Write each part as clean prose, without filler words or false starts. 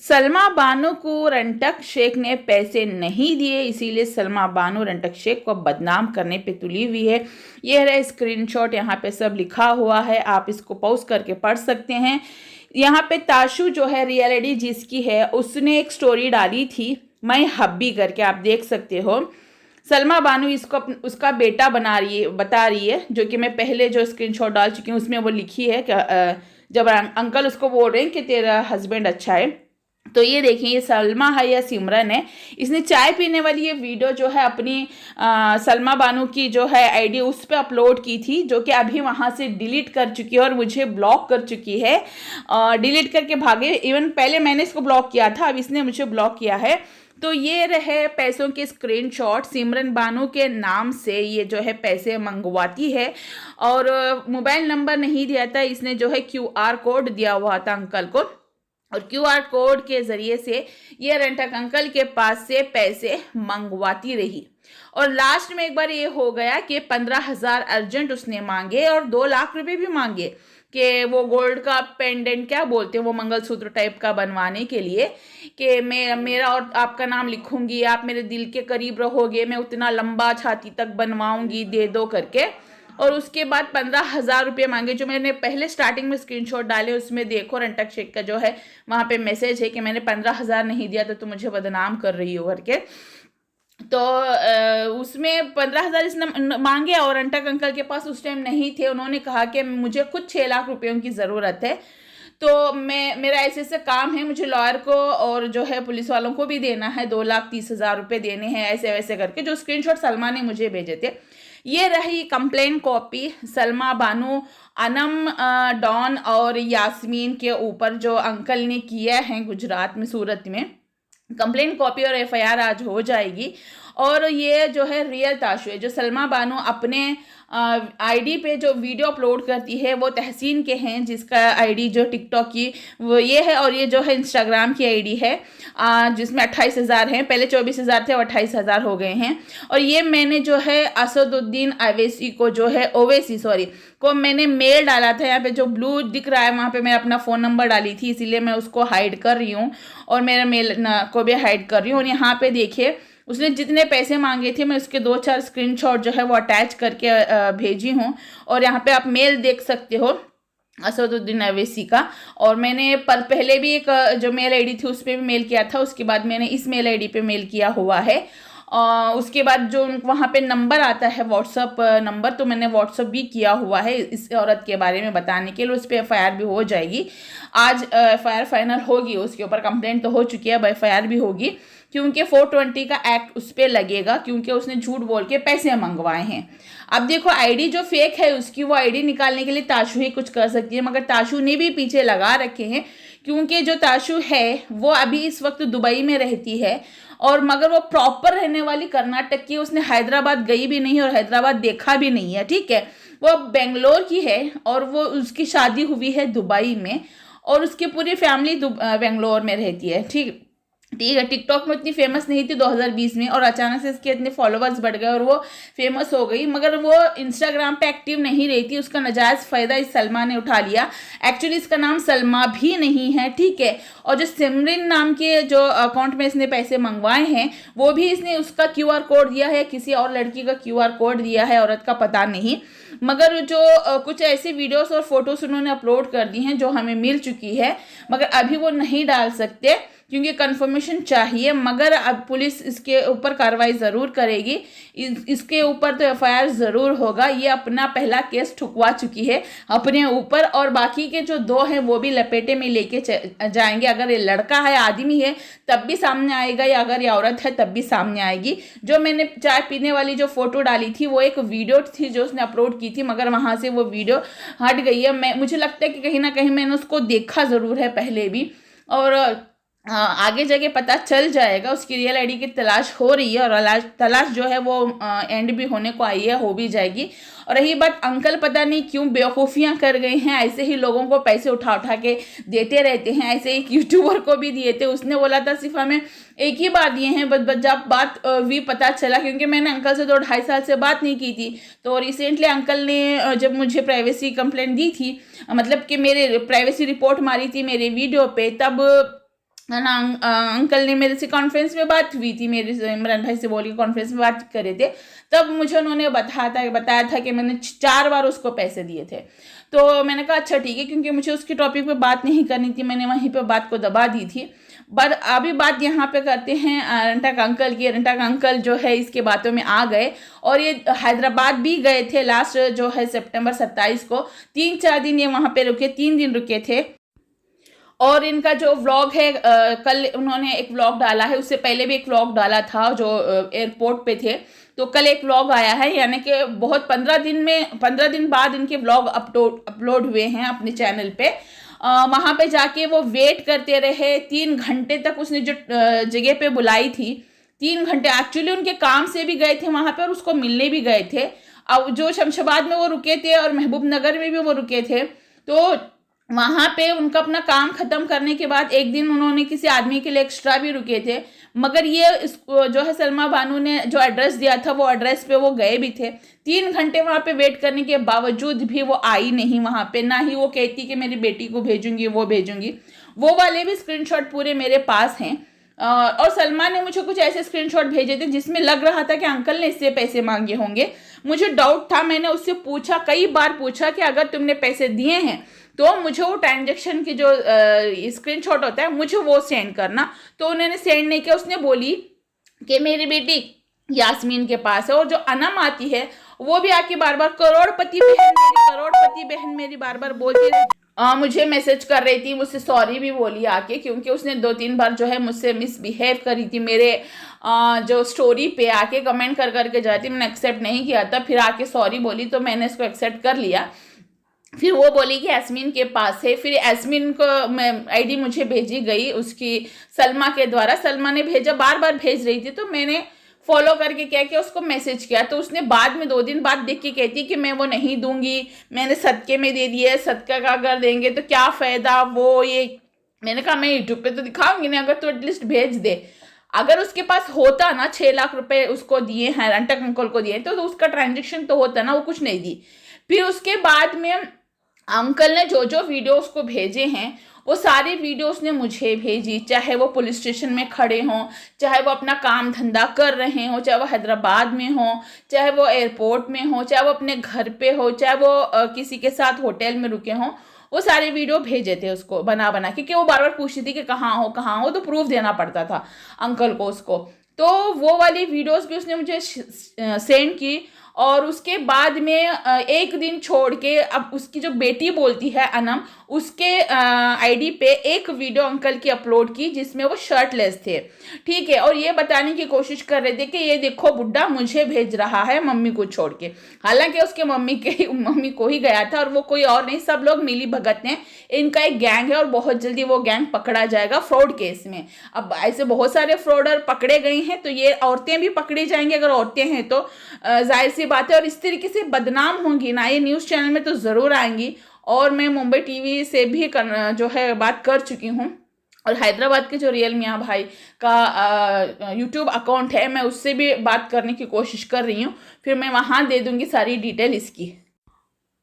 सलमा बानो को रंटक शेख ने पैसे नहीं दिए, इसीलिए सलमा बानो रंटक शेख को बदनाम करने पे तुली हुई है। यह रहे स्क्रीनशॉट, यहाँ पे सब लिखा हुआ है, आप इसको पॉज करके पढ़ सकते हैं। यहाँ पे ताशु जो है रियलिटी जिसकी है, उसने एक स्टोरी डाली थी मैं हब्बी करके, आप देख सकते हो। सलमा बानो इसको उसका बेटा बता रही है, जो कि मैं पहले जो स्क्रीनशॉट डाल चुकी हूँ उसमें वो लिखी है कि जब अंकल उसको बोल रहे हैं कि तेरा हस्बैंड अच्छा है। तो ये देखिए, ये सलमा है या सिमरन है, इसने चाय पीने वाली ये वीडियो जो है अपनी सलमा बानो की जो है आईडी उस पर अपलोड की थी, जो कि अभी वहाँ से डिलीट कर चुकी है और मुझे ब्लॉक कर चुकी है। डिलीट करके भागे, इवन पहले मैंने इसको ब्लॉक किया था, अब इसने मुझे ब्लॉक किया है। तो ये रहे पैसों के स्क्रीनशॉट, सिमरन बानो के नाम से ये जो है पैसे मंगवाती है और मोबाइल नंबर नहीं दिया था इसने, जो है क्यूआर कोड दिया हुआ था अंकल को, और क्यूआर कोड के ज़रिए से ये रेंटक अंकल के पास से पैसे मंगवाती रही। और लास्ट में एक बार ये हो गया कि 15,000 अर्जेंट उसने मांगे और 2 लाख रुपए भी मांगे कि वो गोल्ड का पेंडेंट क्या बोलते हैं, वो मंगलसूत्र टाइप का बनवाने के लिए, कि मैं मेरा और आपका नाम लिखूंगी, आप मेरे दिल के करीब रहोगे, मैं उतना लंबा छाती तक बनवाऊंगी, दे दो करके। और उसके बाद 15,000 रुपये मांगे, जो मैंने पहले स्टार्टिंग में स्क्रीनशॉट डाले उसमें देखो रंटक शेख का जो है वहाँ पे मैसेज है कि मैंने 15,000 नहीं दिया तो तुम मुझे बदनाम कर रही हो करके। तो उसमें 15,000 इसने मांगे और रंटक अंकल के पास उस टाइम नहीं थे, उन्होंने कहा कि मुझे खुद 6 लाख रुपयों की ज़रूरत है, तो मेरा ऐसे ऐसे काम है, मुझे लॉयर को और जो है पुलिस वालों को भी देना है, 2,30,000 रुपये देने हैं, ऐसे वैसे करके जो स्क्रीनशॉट सलमा ने मुझे भेजे थे। ये रही complain copy Salma Bano, Anam, Don और यास्मीन के ऊपर जो अंकल ने किया है गुजरात में, सूरत में। कंप्लेन कॉपी और एफआईआर आज हो जाएगी। और ये जो है रियल ताशु है, जो सलमा बानो अपने आईडी पे जो वीडियो अपलोड करती है वो तहसीन के हैं, जिसका आईडी जो टिकटॉक की वो ये है, और ये जो है इंस्टाग्राम की आईडी है जिसमें 28,000 हैं, पहले 24,000 थे और 28,000 हो गए हैं। और ये मैंने जो है असदुद्दीन अवैसी को जो है ओवैसी सॉरी को मैंने मेल डाला था, यहाँ पे जो ब्लू दिख रहा है वहाँ पे मैं अपना फ़ोन नंबर डाली थी, इसीलिए मैं उसको हाइड कर रही हूँ और मेरा मेल को भी हाइड कर रही हूँ। और यहाँ पे देखिए उसने जितने पैसे मांगे थे मैं उसके 2-4 स्क्रीनशॉट जो है वो अटैच करके भेजी हूँ, और यहाँ पे आप मेल देख सकते हो असदुद्दीन अवैसी का। और मैंने पहले भी एक जो मेल आईडी थी उस पर भी मेल किया था, उसके बाद मैंने इस मेल आईडी पे मेल किया हुआ है। उसके बाद जो वहाँ पे नंबर आता है व्हाट्सअप नंबर, तो मैंने व्हाट्सअप भी किया हुआ है इस औरत के बारे में बताने के लिए, उस पर एफआईआर भी हो जाएगी। आज एफआईआर फाइनल होगी, उसके ऊपर कंप्लेंट तो हो चुकी है, अब एफआईआर भी होगी, क्योंकि 420 का एक्ट उस पर लगेगा, क्योंकि उसने झूठ बोल के पैसे मंगवाए हैं। अब देखो आईडी जो फेक है उसकी वो आईडी निकालने के लिए ताशु ही कुछ कर सकती है, मगर ताशु ने भी पीछे लगा रखे हैं, क्योंकि जो ताशु है वो अभी इस वक्त दुबई में रहती है, और मगर वो प्रॉपर रहने वाली कर्नाटक की, उसने हैदराबाद गई भी नहीं और हैदराबाद देखा भी नहीं है, ठीक है। वो बेंगलोर की है और वो उसकी शादी हुई है दुबई में, और उसकी पूरी फैमिली बेंगलोर में रहती है, ठीक है। टिकटॉक में इतनी फेमस नहीं थी 2020 में, और अचानक से इसके इतने फॉलोअर्स बढ़ गए और वो फेमस हो गई, मगर वो इंस्टाग्राम पे एक्टिव नहीं रही थी, उसका नाजायज़ फ़ायदा इस सलमा ने उठा लिया। एक्चुअली इसका नाम सलमा भी नहीं है, ठीक है। और जो सिमरन नाम के जो अकाउंट में इसने पैसे मंगवाए हैं वो भी इसने उसका क्यूआर कोड दिया है, किसी और लड़की का क्यूआर कोड दिया है, औरत का पता नहीं। मगर जो कुछ ऐसे वीडियोस और फोटोज उन्होंने अपलोड कर दी हैं जो हमें मिल चुकी है, मगर अभी वो नहीं डाल सकते क्योंकि कंफर्मेशन चाहिए, मगर अब पुलिस इसके ऊपर कार्रवाई ज़रूर करेगी, इसके ऊपर तो एफआईआर ज़रूर होगा। ये अपना पहला केस ठुकवा चुकी है अपने ऊपर, और बाकी के जो 2 हैं वो भी लपेटे में लेके जाएंगे। अगर ये लड़का है, आदमी है, तब भी सामने आएगा, या अगर ये औरत है तब भी सामने आएगी। जो मैंने चाय पीने वाली जो फ़ोटो डाली थी वो एक वीडियो थी जो उसने अपलोड की थी, मगर वहाँ से वो वीडियो हट गई है। मुझे लगता है कि कहीं ना कहीं मैंने उसको देखा ज़रूर है पहले भी, और आगे जाके पता चल जाएगा। उसकी रियल आईडी की तलाश हो रही है, और तलाश जो है वो एंड भी होने को आई है, हो भी जाएगी। और रही बात, अंकल पता नहीं क्यों बेवकूफ़ियाँ कर गए हैं, ऐसे ही लोगों को पैसे उठा उठा के देते रहते हैं। ऐसे एक यूट्यूबर को भी दिए थे, उसने बोला था सिर्फ हमें एक ही बार दिए हैं, बस जब बात भी पता चला, क्योंकि मैंने अंकल से 2-2.5 साल से बात नहीं की थी, तो रिसेंटली अंकल ने जब मुझे प्राइवेसी कंप्लेंट दी थी, मतलब कि मेरे प्राइवेसी रिपोर्ट मारी थी मेरे वीडियो पे, तब है ना। अंकल ने मेरे से कॉन्फ्रेंस में बात हुई थी, मेरे से इमरान भाई से बोल के कॉन्फ्रेंस में बात कर रहे थे, तब मुझे उन्होंने बताया था कि मैंने 4 बार उसको पैसे दिए थे। तो मैंने कहा अच्छा ठीक है, क्योंकि मुझे उसके टॉपिक पे बात नहीं करनी थी, मैंने वहीं पे बात को दबा दी थी। बट अभी बात यहाँ पे करते हैं रंटक अंकल की। रंटक अंकल जो है इसके बातों में आ गए और ये हैदराबाद भी गए थे लास्ट जो है सितंबर 27 को। 3-4 दिन ये वहाँ पे रुके, 3 दिन रुके थे। और इनका जो व्लॉग है कल उन्होंने एक व्लॉग डाला है, उससे पहले भी एक व्लॉग डाला था जो एयरपोर्ट पे थे। तो कल एक व्लॉग आया है, यानी कि बहुत 15 दिन बाद इनके व्लॉग अपलोड हुए हैं अपने चैनल पे। वहाँ पे जाके वो वेट करते रहे 3 घंटे तक, उसने जो जगह पे बुलाई थी 3 घंटे एक्चुअली उनके काम से भी गए थे वहाँ पे और उसको मिलने भी गए थे। अब जो शमशाबाद में वो रुके थे और महबूब नगर में भी वो रुके थे, तो वहाँ पे उनका अपना काम खत्म करने के बाद एक दिन उन्होंने किसी आदमी के लिए एक्स्ट्रा भी रुके थे। मगर ये जो है सलमा बानू ने जो एड्रेस दिया था वो एड्रेस पे वो गए भी थे। 3 घंटे वहाँ पे वेट करने के बावजूद भी वो आई नहीं वहाँ पे, ना ही वो कहती कि मेरी बेटी को भेजूंगी वो भेजूंगी। वो वाले भी स्क्रीनशॉट पूरे मेरे पास हैं। और सलमा ने मुझे कुछ ऐसे स्क्रीनशॉट भेजे थे जिसमें लग रहा था कि अंकल ने इससे पैसे मांगे होंगे। मुझे डाउट था, मैंने उससे पूछा, कई बार पूछा कि अगर तुमने पैसे दिए हैं तो मुझे वो ट्रांजेक्शन की जो स्क्रीनशॉट होता है मुझे वो सेंड करना। तो उन्होंने सेंड नहीं किया। उसने बोली कि मेरी बेटी यास्मीन के पास है। और जो अनम आती है वो भी आके बार बार करोड़पति बहन मेरी बार बार बोलती मुझे मैसेज कर रही थी, मुझसे सॉरी भी बोली आके, क्योंकि उसने 2-3 बार जो है मुझसे मिसबिहेव करी थी मेरे जो स्टोरी पे आके कमेंट कर करके जाती। मैंने एक्सेप्ट नहीं किया था, फिर आके सॉरी बोली तो मैंने इसको एक्सेप्ट कर लिया। फिर वो बोली कि यास्मीन के पास है। फिर यास्मीन को आईडी मुझे भेजी गई उसकी सलमा के द्वारा। सलमा ने भेजा, बार बार भेज रही थी, तो मैंने फॉलो करके कह के उसको मैसेज किया। तो उसने बाद में 2 दिन बाद देख के कहती कि मैं वो नहीं दूंगी, मैंने सदके में दे दिया है, सदका का अगर देंगे तो क्या फ़ायदा वो ये। मैंने कहा मैं यूट्यूब पे तो दिखाऊंगी नहीं, अगर तो एटलीस्ट भेज दे। अगर उसके पास होता ना 6 लाख रुपए उसको दिए हैं, रंटक अंकल को दिए, तो उसका ट्रांजेक्शन तो होता ना, वो कुछ नहीं दी। फिर उसके बाद में अंकल ने जो जो वीडियो उसको भेजे हैं वो सारी वीडियो उसने मुझे भेजी, चाहे वो पुलिस स्टेशन में खड़े हों, चाहे वो अपना काम धंधा कर रहे हों, चाहे वो हैदराबाद में हों, चाहे वो एयरपोर्ट में हो, चाहे वो अपने घर पे हो, चाहे वो किसी के साथ होटल में रुके हों। वो सारे वीडियो भेजे थे उसको बना बना, क्योंकि वो बार बार पूछती थी कि कहाँ हो, तो प्रूफ देना पड़ता था अंकल को उसको। तो वो वाली वीडियोस भी उसने मुझे सेंड की। और उसके बाद में एक दिन छोड़ के अब उसकी जो बेटी बोलती है अनम, उसके आईडी पे एक वीडियो अंकल की अपलोड की जिसमें वो शर्टलेस थे, ठीक है। और ये बताने की कोशिश कर रहे थे कि ये देखो बुड्ढा मुझे भेज रहा है मम्मी को छोड़ के। हालांकि उसके मम्मी को ही गया था और वो कोई और नहीं, सब लोग मिली भगत हैं। इनका एक गैंग है और बहुत जल्दी वो गैंग पकड़ा जाएगा फ्रॉड केस में। अब ऐसे बहुत सारे फ्रॉडर पकड़े गए हैं, तो ये औरतें भी पकड़ी जाएंगी। अगर औरतें हैं तो जाहिर सी बात है, और इस तरीके से बदनाम होंगी ना, ये न्यूज़ चैनल में तो ज़रूर आएंगी। और मैं मुंबई टीवी से भी जो है बात कर चुकी हूँ, और हैदराबाद के जो रियल मियाँ भाई का यूट्यूब अकाउंट है, मैं उससे भी बात करने की कोशिश कर रही हूँ। फिर मैं वहाँ दे दूँगी सारी डिटेल इसकी।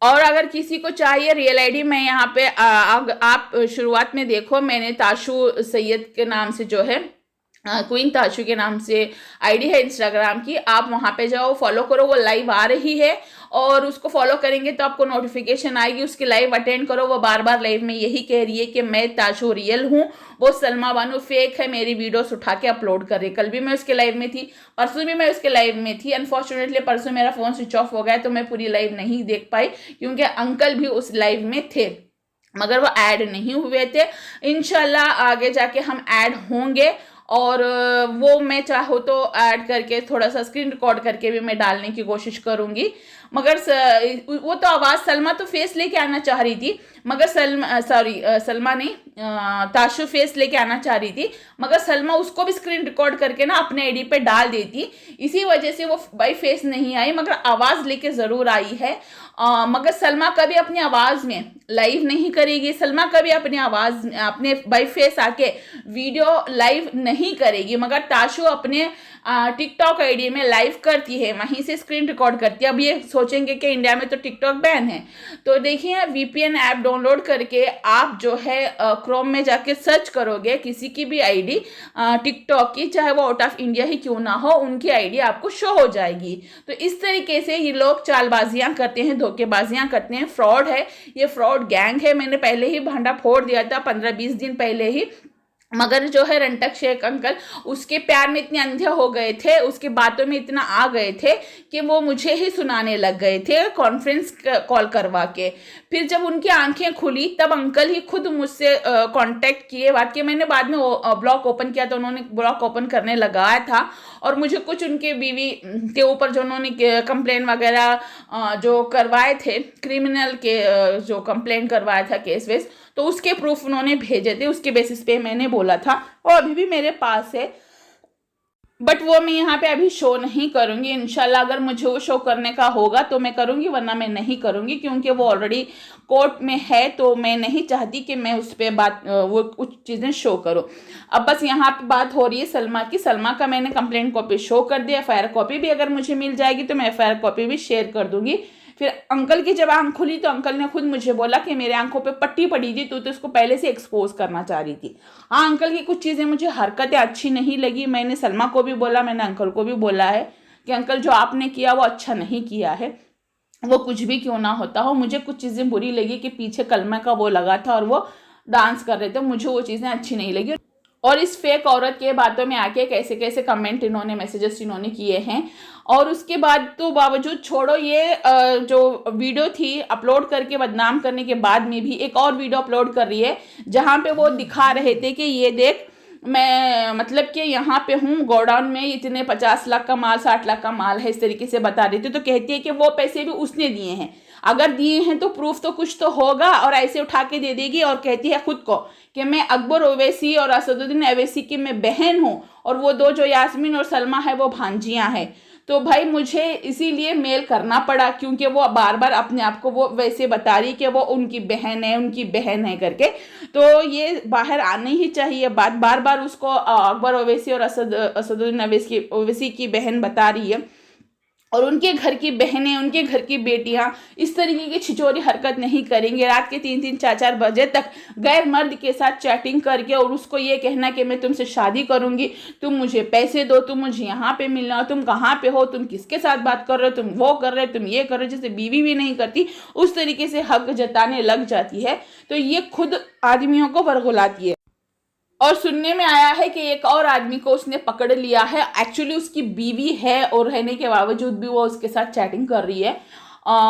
और अगर किसी को चाहिए रियल आईडी, मैं यहाँ पे आप शुरुआत में देखो, मैंने ताशु सैयद के नाम से जो है क्वीन ताशु के नाम से आईडी है इंस्टाग्राम की, आप वहाँ पे जाओ, फॉलो करो। वो लाइव आ रही है और उसको फॉलो करेंगे तो आपको नोटिफिकेशन आएगी, उसकी लाइव अटेंड करो। वो बार बार लाइव में यही कह रही है कि मैं ताशु रियल हूँ, वो सलमा बानू फेक है, मेरी वीडियोस उठा के अपलोड कर रही है। कल भी मैं उसके लाइव में थी, परसों भी मैं उसके लाइव में थी। अनफॉर्चुनेटली परसों मेरा फ़ोन स्विच ऑफ हो गया तो मैं पूरी लाइव नहीं देख पाई, क्योंकि अंकल भी उस लाइव में थे मगर वो ऐड नहीं हुए थे। इंशाल्लाह आगे जाके हम ऐड होंगे, और वो मैं चाहूँ तो ऐड करके थोड़ा सा स्क्रीन रिकॉर्ड करके भी मैं डालने की कोशिश करूँगी। मगर वो तो आवाज़ सलमा तो फेस लेके आना चाह रही थी, मगर सलमा नहीं, ताशु फेस लेके आना चाह रही थी, मगर सलमा उसको भी स्क्रीन रिकॉर्ड करके ना अपने आईडी पे डाल देती। इसी वजह से वो बाई फेस नहीं आई, मगर आवाज़ लेके ज़रूर आई है। मगर सलमा कभी अपनी आवाज़ में लाइव नहीं करेगी, सलमा कभी अपनी आवाज़ अपने बाई फेस आके वीडियो लाइव नहीं करेगी, मगर ताशु अपने टिकटॉक आईडी में लाइव करती है, वहीं से स्क्रीन रिकॉर्ड करती है। अब ये सोचेंगे कि इंडिया में तो टिकटॉक बैन है। तो देखिए वीपीएन ऐप डाउनलोड करके आप जो है क्रोम में जाके सर्च करोगे किसी की भी आईडी टिकटॉक की, चाहे वो आउट ऑफ इंडिया ही क्यों ना हो, उनकी आईडी आपको शो हो जाएगी। तो इस तरीके से ये लोग चालबाजियां करते हैं, धोखेबाजियां करते हैं, फ्रॉड है, ये फ्रॉड गैंग है। मैंने पहले ही भांडा फोड़ दिया था 15-20 दिन पहले ही, मगर जो है रंटक शेख अंकल उसके प्यार में इतने अंधे हो गए थे, उसकी बातों में इतना आ गए थे कि वो मुझे ही सुनाने लग गए थे कॉन्फ्रेंस कॉल करवा के। फिर जब उनकी आंखें खुली तब अंकल ही खुद मुझसे कांटेक्ट किए। वाकई मैंने बाद में ब्लॉग ओपन किया तो उन्होंने ब्लॉग ओपन करने लगाया था और मुझे कुछ उनके बीवी के ऊपर जो उन्होंने कंप्लेन वगैरह जो करवाए थे, क्रिमिनल के जो कंप्लेन करवाया था केस वेस, तो उसके प्रूफ उन्होंने भेजे थे, उसके बेसिस पे मैंने बोला था और अभी भी मेरे पास है, बट वो मैं यहाँ पे अभी शो नहीं करूँगी। इंशाल्लाह अगर मुझे वो शो करने का होगा तो मैं करूँगी, वरना मैं नहीं करूँगी, क्योंकि वो ऑलरेडी कोर्ट में है। तो मैं नहीं चाहती कि मैं उस पर वो कुछ चीज़ें शो करूँ। अब बस यहाँ पे बात हो रही है सलमा की। सलमा का मैंने कंप्लेंट कॉपी शो कर दिया, FIR कॉपी भी अगर मुझे मिल जाएगी तो मैं FIR कॉपी भी शेयर कर दूँगी। फिर अंकल की जब आंख खुली तो अंकल ने खुद मुझे बोला कि मेरे आंखों पे पट्टी पड़ी थी, तो उसको पहले से एक्सपोज करना चाह रही थी। हाँ, अंकल की कुछ चीज़ें मुझे हरकतें अच्छी नहीं लगी। मैंने सलमा को भी बोला, मैंने अंकल को भी बोला है कि अंकल जो आपने किया वो अच्छा नहीं किया है, वो कुछ भी क्यों ना होता हो। मुझे कुछ चीज़ें बुरी लगी कि पीछे कलमा का वो लगा था और वो डांस कर रहे थे, मुझे वो चीज़ें अच्छी नहीं लगी। और इस फेक औरत के बातों में आके कैसे कैसे कमेंट इन्होंने, मैसेजेस इन्होंने किए हैं। और उसके बाद तो बावजूद छोड़ो, ये जो वीडियो थी अपलोड करके बदनाम करने के बाद में भी एक और वीडियो अपलोड कर रही है जहाँ पे वो दिखा रहे थे कि ये देख मैं मतलब कि यहाँ पे हूँ गोडाउन में, इतने 50 लाख का माल 60 लाख का माल है, इस तरीके से बता रही थी। तो कहती है कि वो पैसे भी उसने दिए हैं, अगर दिए हैं तो प्रूफ तो कुछ तो होगा, और ऐसे उठा के दे देगी। और कहती है खुद को कि मैं अकबर ओवैसी और असदुद्दीन ओवैसी की मैं बहन हूँ, और वो दो जो यास्मीन और सलमा है वो भांजियाँ हैं। तो भाई मुझे इसीलिए मेल करना पड़ा, क्योंकि वो बार बार अपने आप को वो वैसे बता रही कि वो उनकी बहन है, उनकी बहन है करके। तो ये बाहर आनी ही चाहिए बात, बार बार उसको अकबर ओवैसी और असदुद्दीन ओवैसी की बहन बता रही है, और उनके घर की बहनें, उनके घर की बेटियां इस तरीके की छिचोरी हरकत नहीं करेंगे। रात के 3-3 4-4 बजे तक गैर मर्द के साथ चैटिंग करके और उसको ये कहना कि मैं तुमसे शादी करूंगी, तुम मुझे पैसे दो, तुम मुझे यहाँ पे मिलना हो, तुम कहाँ पे हो, तुम किसके साथ बात कर रहे हो, तुम वो कर रहे हो, तुम ये कर रहे हो, जैसे बीवी भी नहीं करती उस तरीके से हक जताने लग जाती है। तो ये खुद आदमियों को वरगुलाती है। और सुनने में आया है कि एक और आदमी को उसने पकड़ लिया है, एक्चुअली उसकी बीवी है और रहने के बावजूद भी वो उसके साथ चैटिंग कर रही है।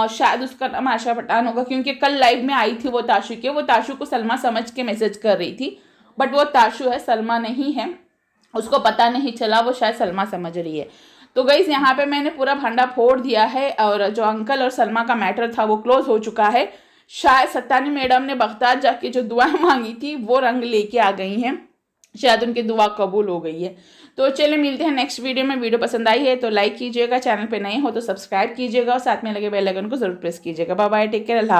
शायद उसका नाम आशा पठान होगा, क्योंकि कल लाइव में आई थी वो ताशु को सलमा समझ के मैसेज कर रही थी, बट वो ताशु है, सलमा नहीं है, उसको पता नहीं चला, वो शायद सलमा समझ रही है। तो गाइस यहाँ पे मैंने पूरा भांडा फोड़ दिया है, और जो अंकल और सलमा का मैटर था वो क्लोज हो चुका है। शायद सत्तानी मैडम ने बगदाद जाके जो दुआएं मांगी थी वो रंग लेके आ गई हैं, शायद उनकी दुआ कबूल हो गई है। तो चलिए मिलते हैं नेक्स्ट वीडियो में। वीडियो पसंद आई है तो लाइक कीजिएगा, चैनल पे नए हो तो सब्सक्राइब कीजिएगा और साथ में लगे बेल आइकन को जरूर प्रेस कीजिएगा। बाय बाय, टेक केयर, अल्लाह।